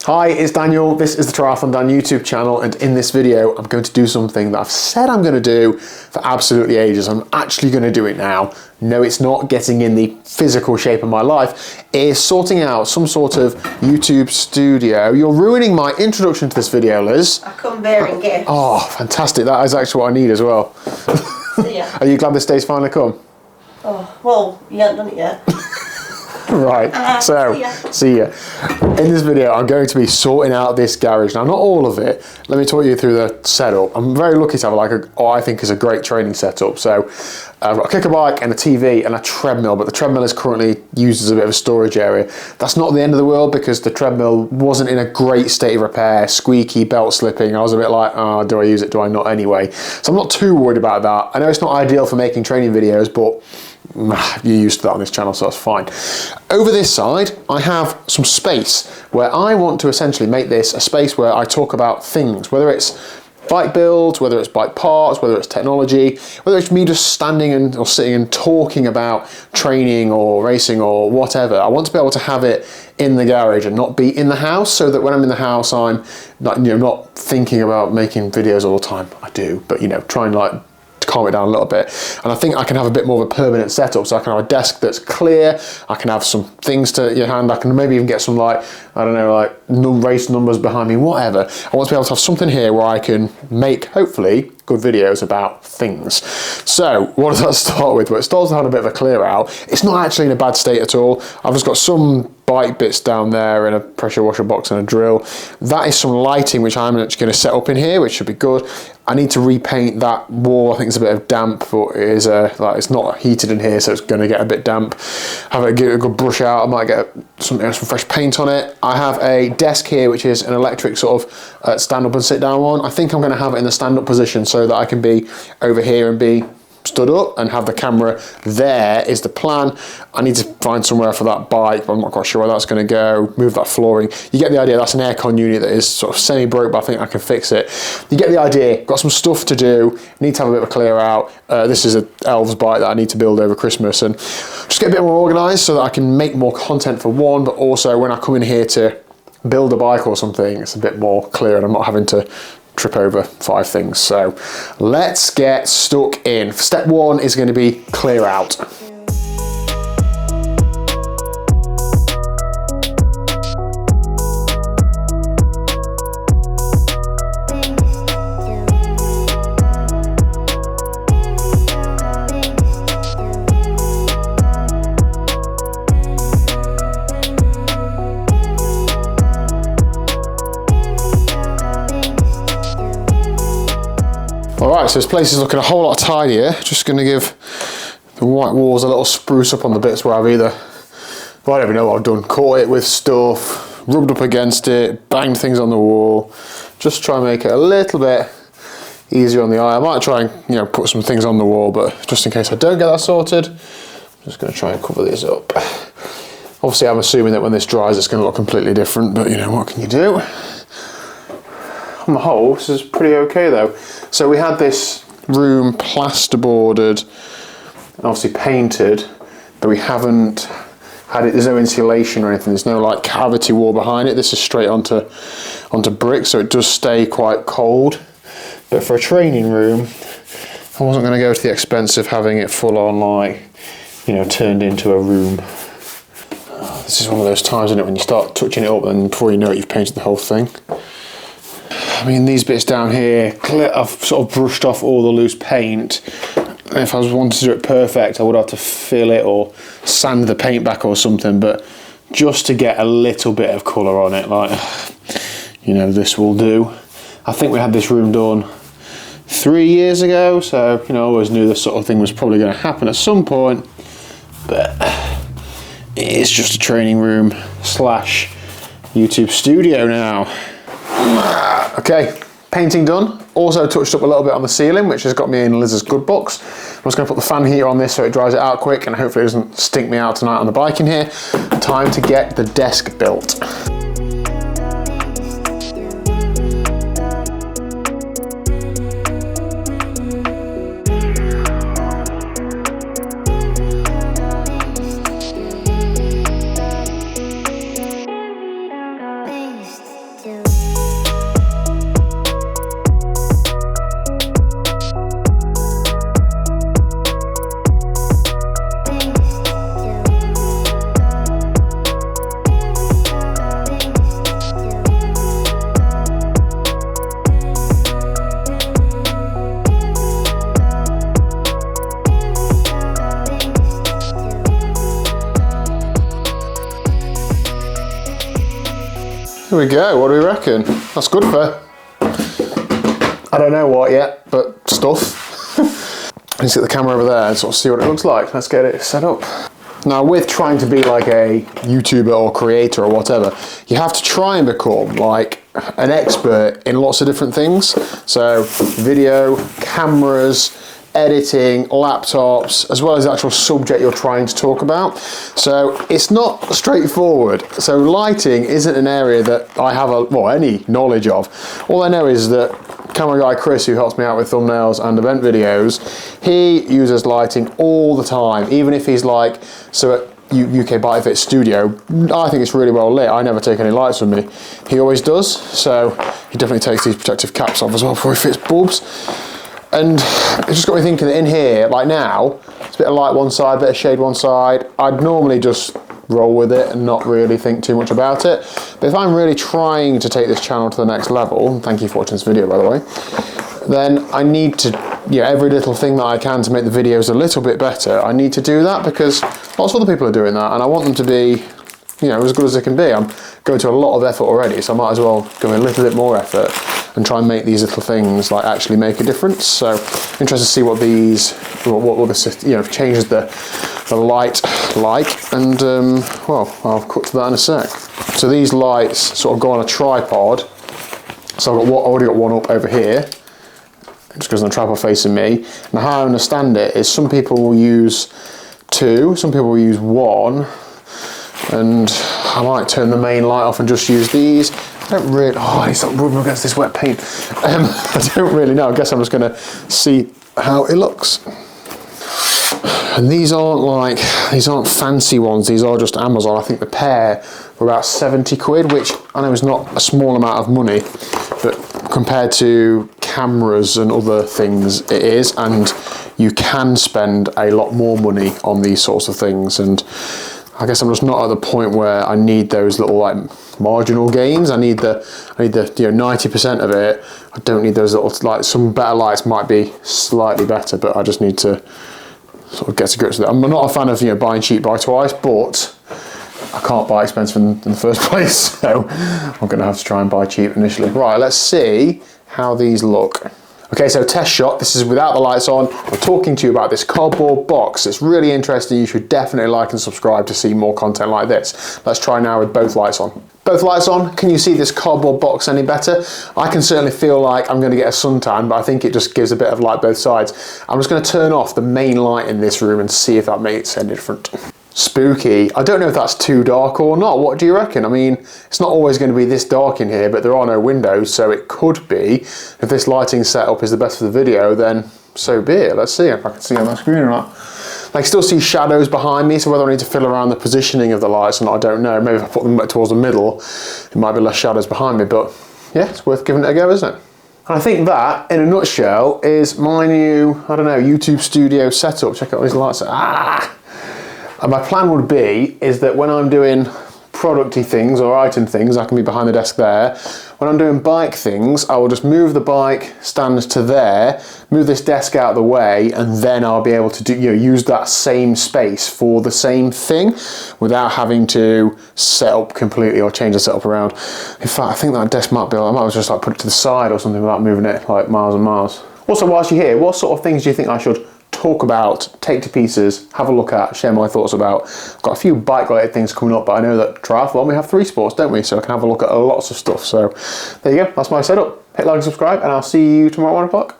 Hi, it's Daniel. This is the TriathlonDan YouTube channel, and in this video I'm going to do something that I've said I'm going to do for absolutely ages. I'm actually going to do it now. No, it's not getting in the physical shape of my life. It is sorting out some sort of YouTube studio. You're ruining my introduction to this video, Liz. I come bearing gifts. Oh, fantastic. That is actually what I need as well. Yeah. Are you glad this day's finally come? Oh, well, you haven't done it yet. Right, so, see ya. In this video, I'm going to be sorting out this garage. Now, not all of it. Let me talk you through the setup. I'm very lucky to have what I think is a great training setup. So, I've got a kicker bike and a TV and a treadmill, but the treadmill is currently used as a bit of a storage area. That's not the end of the world because the treadmill wasn't in a great state of repair, squeaky, belt slipping. I was a bit like, oh, do I use it, do I not anyway? So I'm not too worried about that. I know it's not ideal for making training videos, but you're used to that on this channel, so that's fine. Over this side, I have some space where I want to essentially make this a space where I talk about things, whether it's bike builds, whether it's bike parts, whether it's technology, whether it's me just standing or sitting and talking about training or racing or whatever. I want to be able to have it in the garage and not be in the house, so that when I'm in the house, I'm not thinking about making videos all the time. I do, but try and to calm it down a little bit. And I think I can have a bit more of a permanent setup, so I can have a desk that's clear, I can have some things to your hand, I can maybe even get some race numbers behind me, whatever. I want to be able to have something here where I can make, hopefully, good videos about things. So, what does that start with? Well, it starts with having a bit of a clear out. It's not actually in a bad state at all. I've just got some bike bits down there and a pressure washer box and a drill. That is some lighting which I'm actually going to set up in here, which should be good. I need to repaint that wall. I think it's a bit of damp, but it is it's not heated in here, so it's going to get a bit damp. Give it a good brush out. I might get some fresh paint on it. I have a desk here, which is an electric sort of stand up and sit down one. I think I'm going to have it in the stand up position so that I can be over here and be stood up and have the camera there is the plan. I need to find somewhere for that bike, but I'm not quite sure where that's going to go. Move that flooring. You get the idea. That's an aircon unit that is sort of semi-broke, but I think I can fix it. You get the idea. Got some stuff to do. Need to have a bit of a clear out. This is an Elves bike that I need to build over Christmas, and just get a bit more organised so that I can make more content for one, but also when I come in here to build a bike or something, it's a bit more clear and I'm not having to trip over 5 things. So let's get stuck in. Step 1 is going to be clear out. Alright, so this place is looking a whole lot tidier. Just going to give the white walls a little spruce up on the bits where I've either, well, I don't even know what I've done, caught it with stuff, rubbed up against it, banged things on the wall. Just try and make it a little bit easier on the eye. I might try and put some things on the wall, but just in case I don't get that sorted, I'm just going to try and cover these up. Obviously I'm assuming that when this dries it's going to look completely different, but what can you do? On the whole, this is pretty okay though. So we had this room plasterboarded and obviously painted, but we haven't had it, there's no insulation or anything, there's no cavity wall behind it. This is straight onto brick, so it does stay quite cold. But for a training room, I wasn't going to go to the expense of having it full on turned into a room. This is one of those times, isn't it, when you start touching it up and before you know it you've painted the whole thing. I mean, these bits down here, I've sort of brushed off all the loose paint. If I wanted to do it perfect, I would have to fill it or sand the paint back or something, but just to get a little bit of colour on it, this will do. I think we had this room done 3 years ago, so, I always knew this sort of thing was probably going to happen at some point, but it's just a training room / YouTube studio now. Okay, painting done. Also touched up a little bit on the ceiling, which has got me in Liz's good books. I'm just going to put the fan heater on this so it dries it out quick and hopefully it doesn't stink me out tonight on the bike in here. Time to get the desk built. Beast. Here we go, what do we reckon? That's good for, I don't know what yet, but stuff. Let's get the camera over there and sort of see what it looks like. Let's get it set up. Now, with trying to be like a YouTuber or creator or whatever, you have to try and become like an expert in lots of different things. So video, cameras, editing, laptops, as well as the actual subject you're trying to talk about. So it's not straightforward. So lighting isn't an area that I have any knowledge of. All I know is that camera guy Chris, who helps me out with thumbnails and event videos, he uses lighting all the time, even if he's like, so at UK Bike Fit Studio, I think it's really well lit. I never take any lights with me. He always does, so he definitely takes these protective caps off as well before he fits bulbs. And it just got me thinking that in here, like now, it's a bit of light one side, a bit of shade one side. I'd normally just roll with it and not really think too much about it. But if I'm really trying to take this channel to the next level, thank you for watching this video by the way, then I need to, every little thing that I can to make the videos a little bit better, I need to do that because lots of other people are doing that and I want them to be, as good as they can be. I'm going to a lot of effort already, so I might as well go in a little bit more effort and try and make these little things like actually make a difference. So interested to see what this changes the light like, and well, I'll cut to that in a sec. So these lights sort of go on a tripod. So I've already got one up over here, just goes on the tripod facing me. And how I understand it is some people will use two, some people will use one, and I might turn the main light off and just use these. I don't really, it's not rubbing against this wet paint. I don't really know. I guess I'm just going to see how it looks. And these aren't fancy ones. These are just Amazon. I think the pair were about 70 quid, which I know is not a small amount of money, but compared to cameras and other things, it is. And you can spend a lot more money on these sorts of things. And I guess I'm just not at the point where I need those little like marginal gains. I need the 90% of it. I don't need those little, like, some better lights might be slightly better, but I just need to sort of get to grips with it. I'm not a fan of buying cheap, buy twice, but I can't buy expensive in the first place, so I'm going to have to try and buy cheap initially. Right, let's see how these look. Okay, so test shot, this is without the lights on. I'm talking to you about this cardboard box. It's really interesting. You should definitely like and subscribe to see more content like this. Let's try now with both lights on. Both lights on, can you see this cardboard box any better? I can certainly feel like I'm going to get a suntan, but I think it just gives a bit of light both sides. I'm just going to turn off the main light in this room and see if that makes any difference. Spooky. I don't know if that's too dark or not. What do you reckon? I mean, it's not always going to be this dark in here, but there are no windows, so it could be. If this lighting setup is the best for the video, then so be it. Let's see if I can see on my screen or not. I can still see shadows behind me, so whether I need to fiddle around the positioning of the lights or not, I don't know. Maybe if I put them towards the middle, it might be less shadows behind me, but yeah, it's worth giving it a go, isn't it? And I think that, in a nutshell, is my new, YouTube studio setup. Check out these lights. And my plan would be, is that when I'm doing producty things or item things, I can be behind the desk there. When I'm doing bike things, I will just move the bike stand to there, move this desk out of the way, and then I'll be able to use that same space for the same thing without having to set up completely or change the setup around. In fact, I think that desk might be, I might just like put it to the side or something without moving it like miles and miles. Also, whilst you're here, what sort of things do you think I should talk about, take to pieces, have a look at, share my thoughts about? I've got a few bike related things coming up, but I know that triathlon, we have 3 sports, don't we? So I can have a look at lots of stuff. So there you go, that's my setup. Hit like and subscribe, and I'll see you tomorrow at 1 o'clock.